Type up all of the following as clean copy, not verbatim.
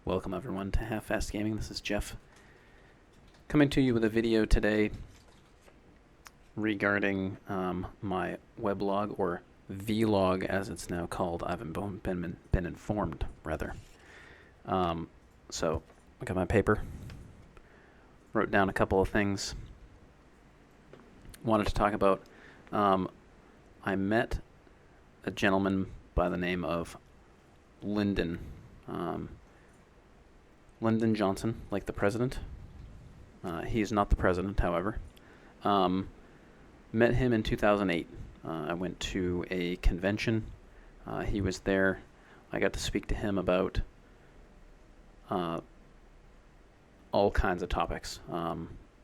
Welcome everyone to Half-Fast Gaming. This is Jeff coming to you with a video today regarding my weblog, or vlog as it's now called. I haven't been informed, rather. So I got my paper, wrote down a couple of things. Wanted to talk about, I met a gentleman by the name of Lyndon Johnson, like the president. He's not the president, however. Met him in 2008. I went to a convention. He was there. I got to speak to him about all kinds of topics.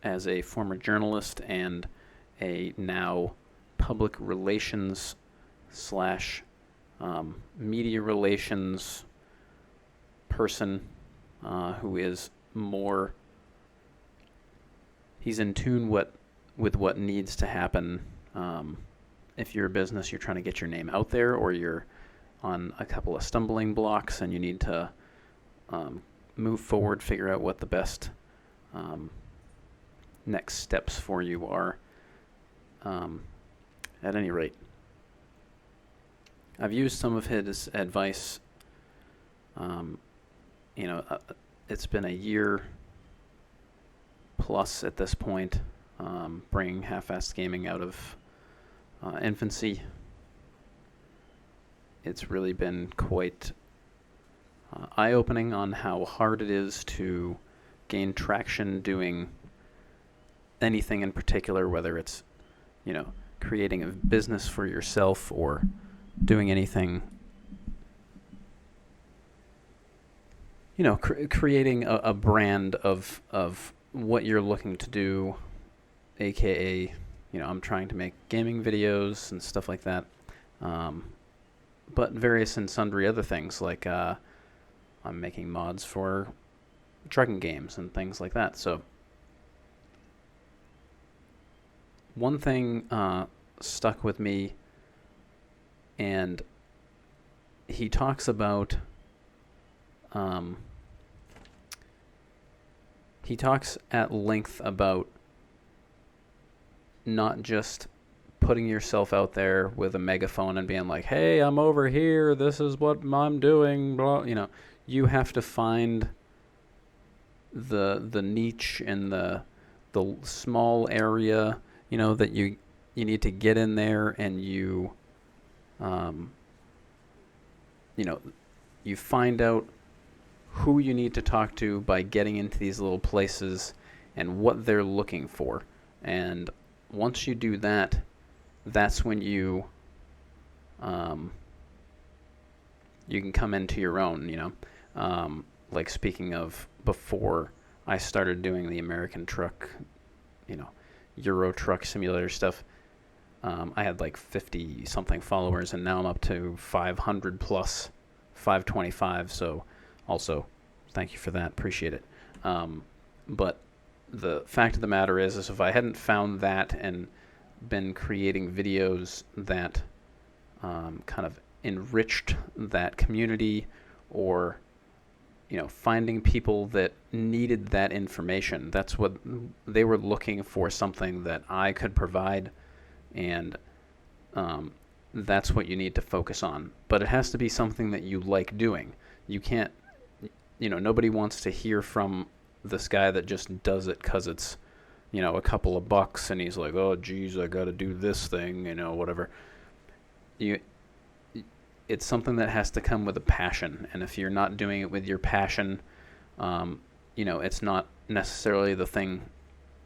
As a former journalist and a now public relations / media relations person, who is more, he's in tune with what needs to happen. If you're a business, you're trying to get your name out there, or you're on a couple of stumbling blocks and you need to move forward, figure out what the best next steps for you are. At any rate, I've used some of his advice. It's been a year plus at this point, bringing Half-Fast Gaming out of infancy. It's really been quite eye-opening on how hard it is to gain traction doing anything in particular, whether it's, creating a business for yourself or doing anything, creating a brand of what you're looking to do, aka, I'm trying to make gaming videos and stuff like that, but various and sundry other things, like I'm making mods for trucking games and things like that. So one thing stuck with me, and he talks about, he talks at length about not just putting yourself out there with a megaphone and being like, hey, I'm over here, this is what I'm doing, blah. You have to find the niche and the small area, that you need to get in there, and you find out who you need to talk to by getting into these little places and what they're looking for. And once you do that, that's when you can come into your own, like, speaking of, before I started doing the American truck, Euro truck simulator stuff, I had like 50 something followers, and now I'm up to 500 plus, 525. So also, thank you for that. Appreciate it. But the fact of the matter is if I hadn't found that and been creating videos that kind of enriched that community, or finding people that needed that information, that's what they were looking for, something that I could provide, and that's what you need to focus on. But it has to be something that you like doing. You can't, nobody wants to hear from this guy that just does it because it's, a couple of bucks, and he's like, oh, geez, I got to do this thing, whatever. It's something that has to come with a passion, and if you're not doing it with your passion, it's not necessarily the thing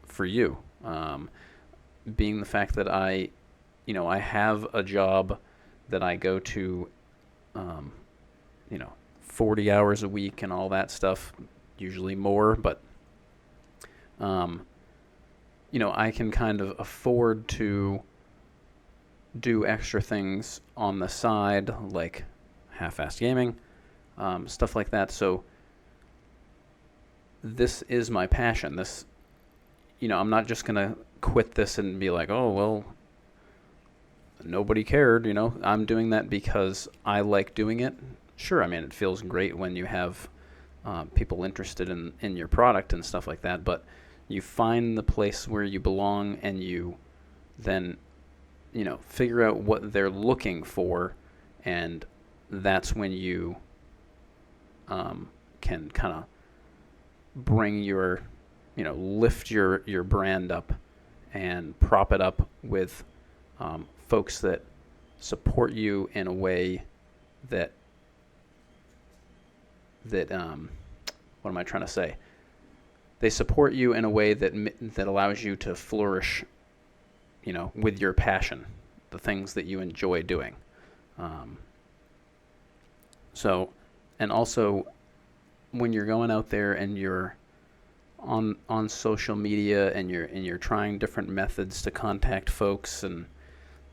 for you. Being the fact that I have a job that I go to, 40 hours a week and all that stuff, usually more, but, I can kind of afford to do extra things on the side, like Half-Fast Gaming, stuff like that. So this is my passion. This, I'm not just going to quit this and be like, oh, well, nobody cared, I'm doing that because I like doing it. Sure, I mean, it feels great when you have people interested in your product and stuff like that. But you find the place where you belong, and you then, figure out what they're looking for, and that's when you can kind of bring your, lift your brand up and prop it up with folks that support you in a way that what am I trying to say? They support you in a way that allows you to flourish, with your passion, the things that you enjoy doing. And also when you're going out there and you're on social media and you're trying different methods to contact folks and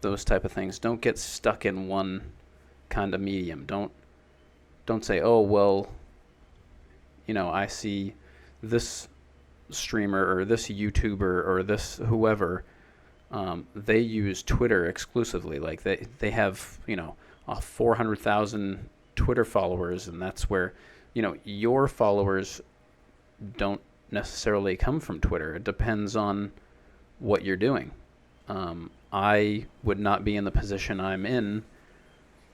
those type of things, don't get stuck in one kind of medium. Don't say, oh, well, I see this streamer or this YouTuber or this whoever, they use Twitter exclusively. Like they have, 400,000 Twitter followers, and that's where, your followers don't necessarily come from Twitter. It depends on what you're doing. I would not be in the position I'm in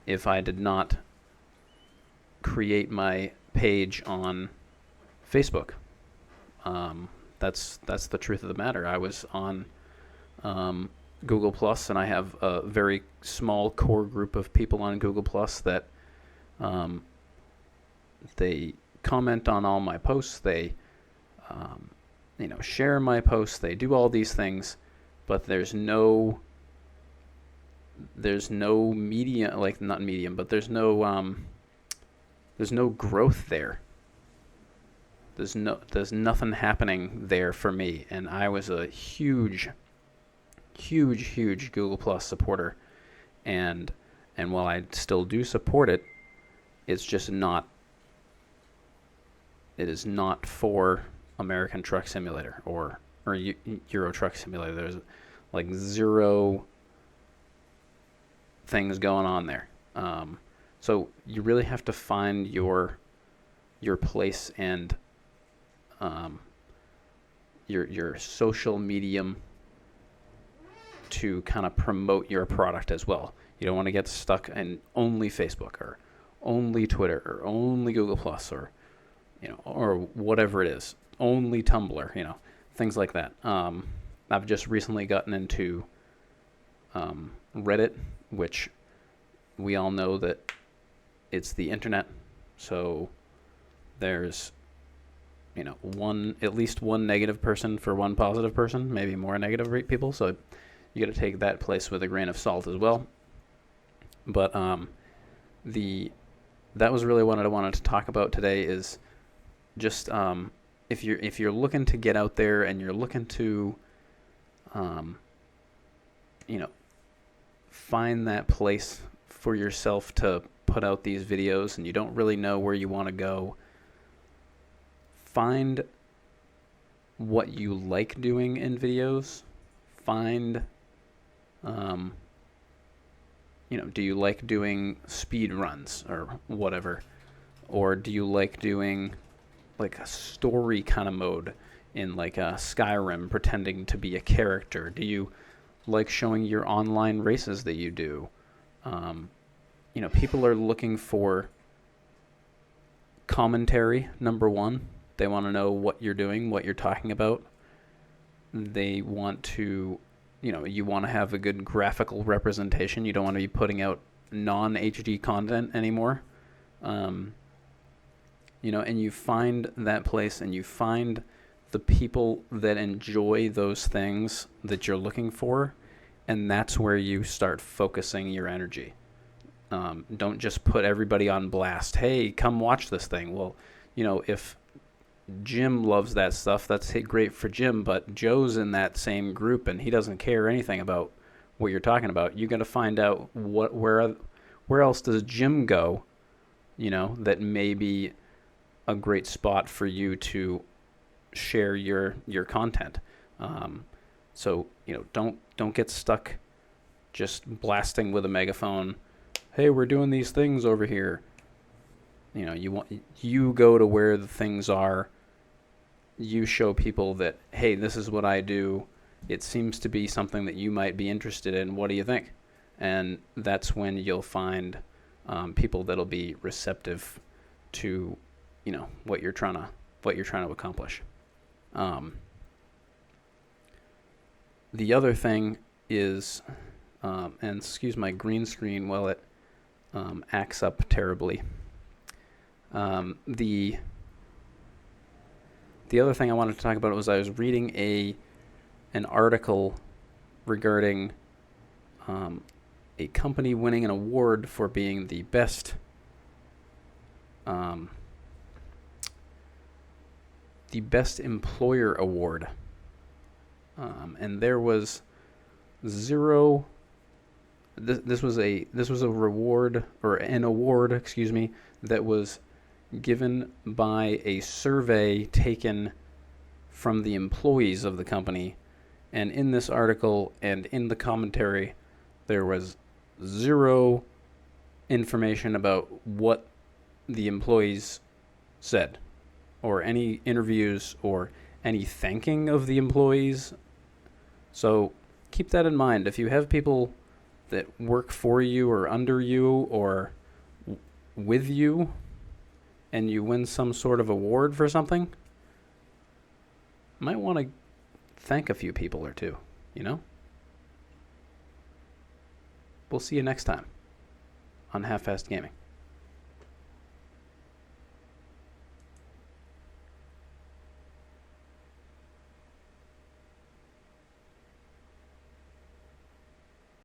if I did not create my page on Facebook. That's the truth of the matter. I was on Google Plus, and I have a very small core group of people on Google Plus that they comment on all my posts. They share my posts. They do all these things, but there's no medium, like not medium, but there's no growth there. There's nothing happening there for me, and I was a huge Google Plus supporter, and while I still do support it, it's just not. It is not for American Truck Simulator or Euro Truck Simulator. There's like zero things going on there. So you really have to find your place and your social medium to kind of promote your product as well. You don't want to get stuck in only Facebook or only Twitter or only Google Plus or or whatever it is, only Tumblr, things like that. I've just recently gotten into Reddit, which we all know that it's the internet. So there's, at least one negative person for one positive person, maybe more negative people. So you got to take that place with a grain of salt as well. But that was really what I wanted to talk about today is just if you're looking to get out there and you're looking to find that place for yourself to put out these videos and you don't really know where you want to go, find what you like doing in videos. Find do you like doing speed runs or whatever, or do you like doing like a story kind of mode in like a Skyrim, pretending to be a character? Do you like showing your online races that you do? People are looking for commentary, number one. They want to know what you're doing, what you're talking about. They want to, you want to have a good graphical representation. You don't want to be putting out non-HD content anymore. And you find that place and you find the people that enjoy those things that you're looking for, and that's where you start focusing your energy. Don't just put everybody on blast. Hey, come watch this thing. Well, if Jim loves that stuff, that's great for Jim, but Joe's in that same group and he doesn't care anything about what you're talking about. You got to find out where else does Jim go, that may be a great spot for you to share your content. So don't get stuck just blasting with a megaphone. Hey, we're doing these things over here. you go to where the things are. You show people that, hey, this is what I do. It seems to be something that you might be interested in. What do you think? And that's when you'll find people that'll be receptive to, what you're trying to accomplish. The other thing is, and excuse my green screen while it acts up terribly. The other thing I wanted to talk about was I was reading an article regarding a company winning an award for being the best employer award, and there was zero. This was a reward, or an award, excuse me, that was given by a survey taken from the employees of the company. And in this article and in the commentary, there was zero information about what the employees said, or any interviews, or any thanking of the employees. So keep that in mind. If you have people that work for you or under you or with you, and you win some sort of award for something, you might want to thank a few people or two, We'll see you next time on Half-Assed Gaming.